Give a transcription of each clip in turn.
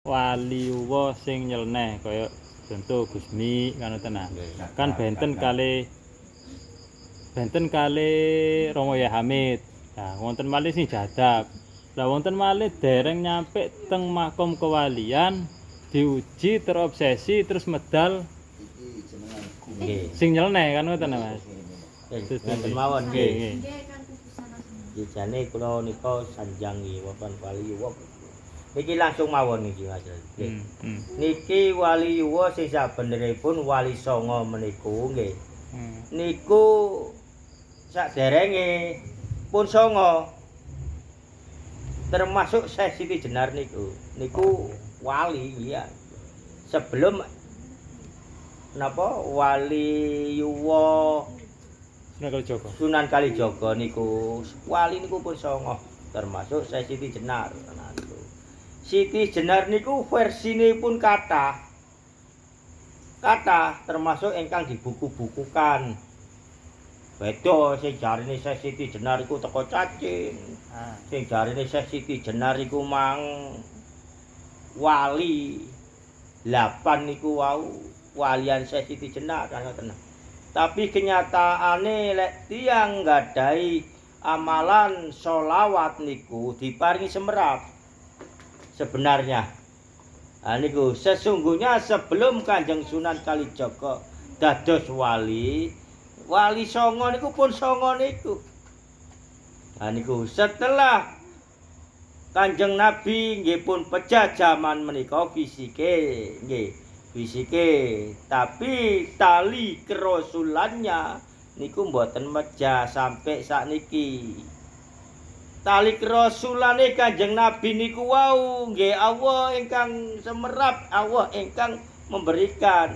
waliwa sing nyeleneh kaya contoh Gusmi ngoten nah. Kan benten kali Romo Yahya Hamid. Nah, wonten malih sing jadab. Lah wonten malih dereng nyampe teng makom kewalian diuji terobsesi terus medal Nggih. sing nyeleneh kan ngoten Mas. Ngoten mawon Nggih. nggih. Jane kula nika sanjangi wonten wali yuwa. Niki langsung mawon niki Mas. Nggih. Niki wali yuwa sing sabeneripun wali songo meniku nggih. Niku saderenge pun songo. Termasuk Syekh Siti Jenar niku wali ya. Sebelum napa wali yuwa Sunan Kalijaga niku wali niku pun songo termasuk Syekh Siti Jenar. Nah, niku. Siti Jenar niku versine pun kathah termasuk ingkang dibuku-bukukan. Beda sing jarine Syekh Siti Jenar iku teko cacing. Sing jarine Syekh Siti Jenar iku mang wali 8 niku wau walian Syekh Siti Jenar kan ngoten. Tapi kenyataane lek tiyang nggadahi amalan sholawat niku diparingi semerap sebenarnya. Niku sesungguhnya sebelum Kanjeng Sunan Kalijaga dados wali songo niku pun songo niku. Niku setelah Kanjeng Nabi nggih pun pecah jaman menika fisike tapi tali kerasulannya niku mboten mecah sampai sakniki. Tali kerasulane Kanjeng Nabi niku wau nggih Allah ingkang semerap, Allah ingkang memberikan.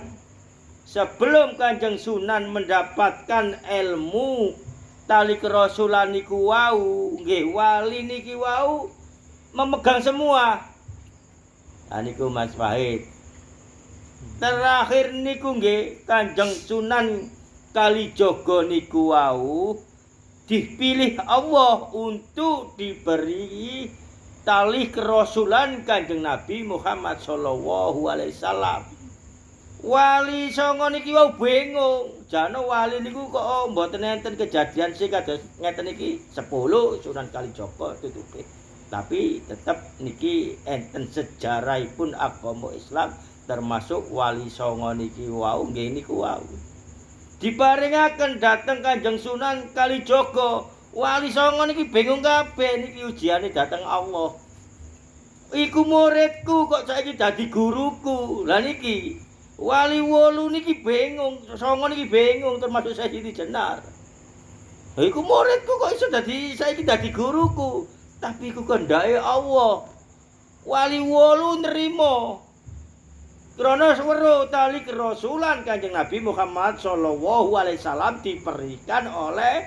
Sebelum Kanjeng Sunan mendapatkan ilmu tali kerasulan niku wau nggih wali niki wau memegang semua. Niku Mas Wahid. Terakhir niku nggih Kanjeng Sunan Kalijaga niku wau dipilih Allah untuk diberi tali kerasulan Kanjeng Nabi Muhammad sallallahu alaihi wasallam. Wali songo niki wau bingung, jane wali niku kok mboten enten kejadian sing kados ngeten iki 10 Sunan Kalijaga tutupe. Tapi tetep niki enten sejarahipun agama Islam termasuk wali songo niki wau nggih niku wau. Diparingaken dhateng Kanjeng Sunan Kalijaga. Wali songo niki bingung kabeh niki ujiane dhateng Allah. Iku muridku kok saiki dadi guruku. Lah niki wali 8 niki bingung, songo niki bingung termasuk Syekh Siti Jenar. Iku muridku kok iso saiki dadi guruku. Tapi iku kendake Allah. Wali 8 nrimo. Krana weruh tali kerasulan Kanjeng Nabi Muhammad sallallahu alaihi wasallam diberikan oleh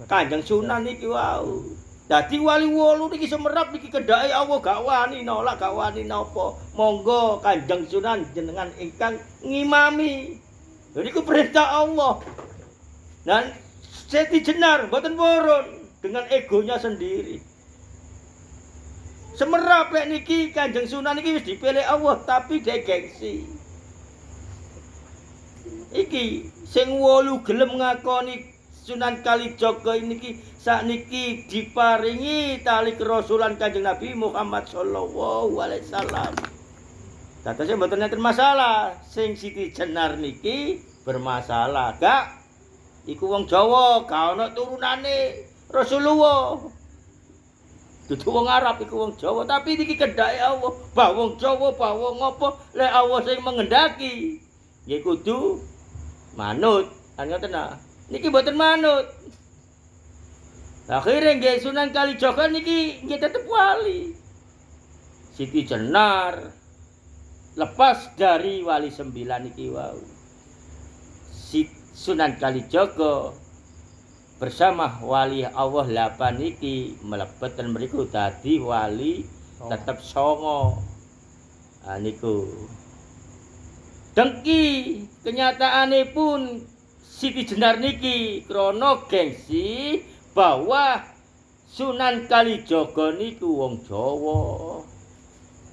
Kanjeng Sunan niki wau. Dadi wali 8 niki semerap niki kendake Allah gak wani nolak gak wani napa. Monggo Kanjeng Sunan jenengan ingkang ngimami. Lha niku perintah Allah. Dan Siti Jenar mboten purun dengan egonya sendiri. Semerap lek niki Kanjeng Sunan niki wis dipilih Allah tapi dhek gengsi. Iki sing 8 gelem ngakoni Sunan Kalijaga niki sakniki diparingi tali kerasulan Kanjeng Nabi Muhammad sallallahu alaihi wasallam. Dadose mboten enten masalah, sing Siti Jenar niki bermasalah. Gak iku wong Jawa, gak ana turunane Rasulullah. Dudu wong Arab iku wong Jawa, tapi niki kendake Allah. Bah wong Jawa, bah wong apa, lek Allah sing mengendaki. Nggih kudu manut. Ngoten nah. Niki mboten manut. Akhire nggih Sunan Kalijaga niki nggih tetep wali. Siti Jenar lepas dari wali 9 niki wau. Sunan Kalijaga bersama wali Allah 8 niki mlebet ten mriku dadi wali tetep songo. Niku dengki kenyataane pun Siti Jenar niki krana gengsi bahwa Sunan Kalijaga niku wong Jawa.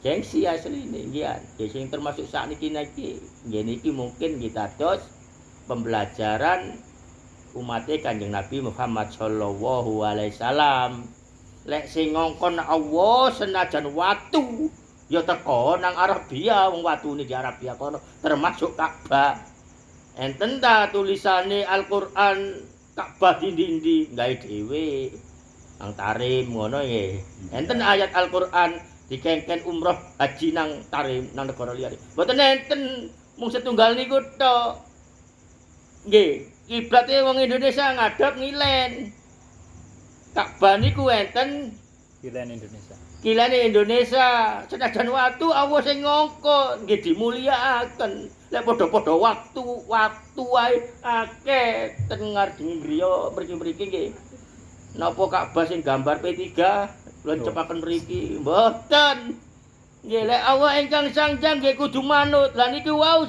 gengsi asline nggih sing termasuk sakniki niki nggih niki mungkin kita dos pembelajaran umat Kanjeng Nabi Muhammad sallallahu alaihi wasallam. Lek sing ngongkon Allah senajan watu ya teko nang Arabia, wong watune di Arabia kono termasuk Ka'bah. Enten ta tulisane Al-Qur'an Ka'bah dindi-ndi gawe dhewe. Nang Tarim ngono nggih. Enten ayat Al-Qur'an dikengken umroh haji nang Tarim nang negara liya. Mboten enten mung setunggal niku tok. Nggih, kiblate wong Indonesia ngadhep ngilen. Ka'bah niku enten Kilen Indonesia. kilane Indonesia, senajan watu Allah sing ngongkon nggih dimulyakaken. Lek padha-padha waktu wae akeh ten ngarep griya mriki-mriki nggih. Napa Ka'bah sing gambar P3 loncepaken mriki mboten. Nggih lek Allah ingkang sangjang nggih kudu manut. Lah niki wau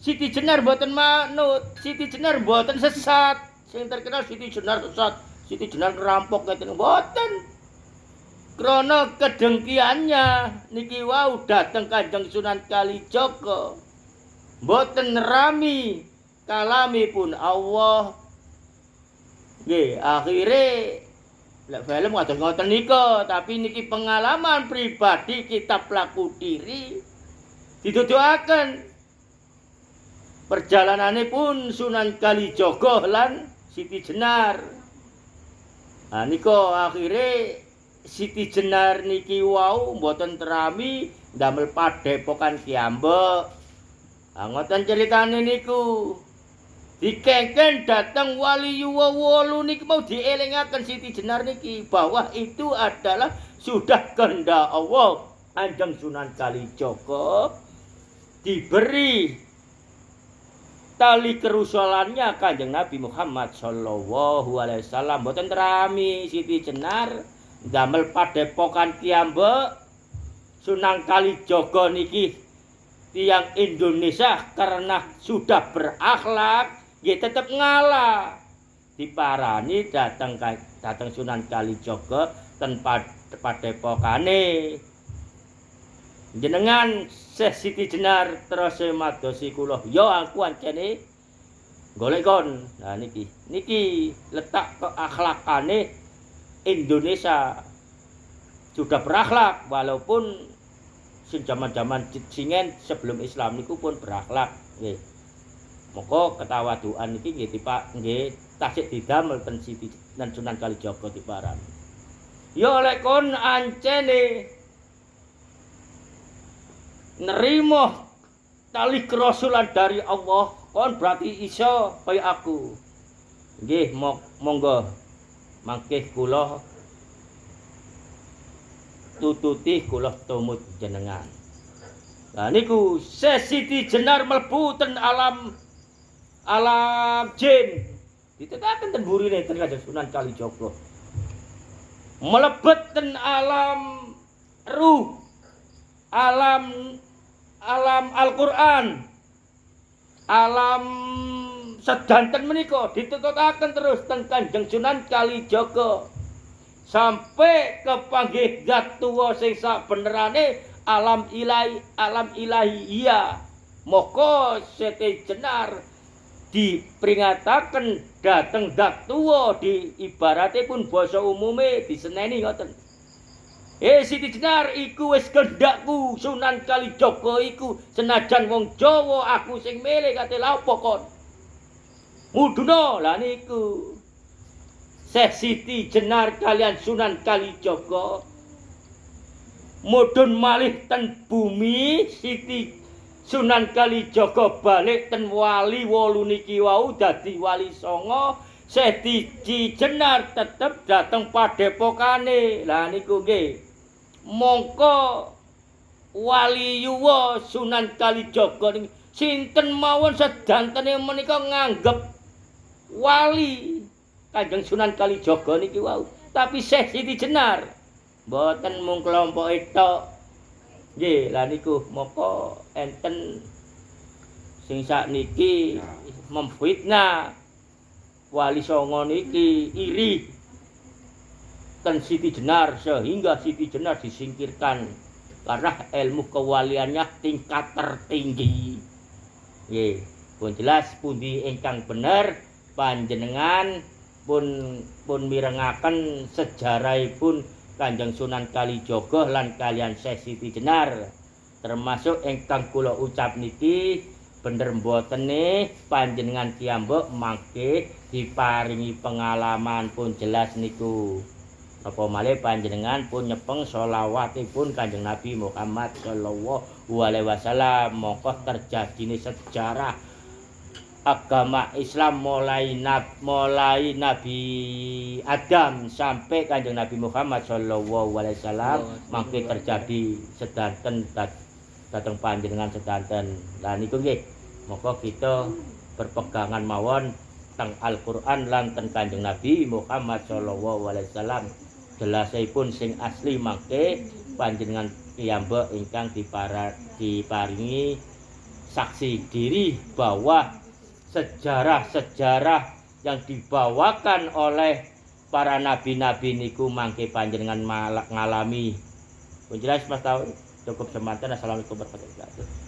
Siti Jenar mboten manut, Siti Jenar mboten sesat. Sing terkenal Siti Jenar sesat, Siti Jenar ngerampok ngeten mboten. Krana kedengkiannya niki wau dateng Kanjeng Sunan Kalijaga. Mboten nerami kalamipun Allah. Nggih, akhire lek film kados ngoten nika, tapi niki pengalaman pribadi kita pelaku diri dituduhaken. Perjalanane pun Sunan Kalijaga lan Siti Jenar. Nah nika akhire Siti Jenar niki wau mboten terami ndamel padepokan kiambek. Ah ngoten ceritane niku. Dikengken datang wali wolu niki mau dielingaken Siti Jenar niki bahwa itu adalah sudah kehendak Allah. Kanjeng Sunan Kalijaga diberi tali kerusulannya Kanjeng Nabi Muhammad sallallahu alaihi wasallam. Mboten terami Siti Jenar damel padepokan kiambek. Sunan Kalijaga niki tiyang Indonesia karena sudah berakhlak nggih tetep ngalah. Diparani dateng Sunan Kalijaga ten padepokane. Jenengan Syekh Siti Jenar terus madosi kula. Yo aku ancene golek kon. Nah niki letak keakhlakane Indonesia sudah berakhlak walaupun zaman-zaman Cicingen sebelum Islam niku pun berakhlak nggih. Moko ketawaduan niki nggih nggih tasik didamel ten Siti dan Sunan Kalijaga diparan. Yo lek kon ancene nerimo tali kerasulan dari Allah kon berarti iso kaya aku. Nggih monggo mangke kula tututi kula tumut jenengan. Lah niku Siti Jenar mlebu ten alam jin. Ditetaken ten burine ten Kanjeng Sunan Kalijaga. Mlebet ten alam ruh. Alam Al-Qur'an. Alam sedanten menika ditututaken terus ten Kanjeng Sunan Kalijaga. Sampai kepanggih zat tuwa sing sabenerane alam ilahiyah. Moko Siti Jenar dipringataken dateng zat tuwa di ibaratipun basa umume diseneni ngoten. Siti Jenar iku wis kendakku Sunan Kalijaga iku senajan wong Jawa aku sing milih kate lha apa kon. Muduna lah niku. Syekh Siti Jenar kalian Sunan Kalijaga mudhun malih ten bumi. Siti Sunan Kalijaga balik ten wali wolu niki wau dadi wali songo. Siti Jenar tetep dateng padepokane. Lah niku nggih. Mongko wali yuwa Sunan Kalijaga niki sinten mawon sedantene menika nganggep wali Kanjeng Sunan Kalijaga niki wau. Tapi Syekh Siti Jenar mboten mung kelompok tok. Nggih, lah niku moko enten sing sakniki memfitnah wali songo niki iri ten Siti Jenar sehingga Siti Jenar disingkirkan karena ilmu kewaliannya tingkat tertinggi. Nggih, pun jelas pundi ingkang bener panjenengan pun mirengaken sejarahipun Kanjeng Sunan Kalijaga lan kalian Syekh Siti Jenar. Termasuk ingkang kula ucap niki bener mbotene panjenengan piyambak mangke diparingi pengalaman pun jelas niku. Apa malih panjenengan pun nyepeng sholawatipun Kanjeng Nabi Muhammad sallallahu alaihi wasallam. Mongko terjadine sejarah agama Islam mulai Nabi Adam sampai Kanjeng Nabi Muhammad sallallahu alaihi wasallam mangke terjadi sedanten dateng panjenengan sedanten. Lah niku nggih, monggo kita berpegangan mawon teng Al-Qur'an lan teng Kanjeng Nabi Muhammad sallallahu alaihi wasallam. Jelasipun sing asli mangke panjenengan piyambak ingkang diparingi saksi diri bahwa sejarah-sejarah yang dibawakan oleh para nabi-nabi niku mangke panjenengan ngalami. Pun jelas Mas tahu cukup semanten. Assalamualaikum warahmatullahi wabarakatuh.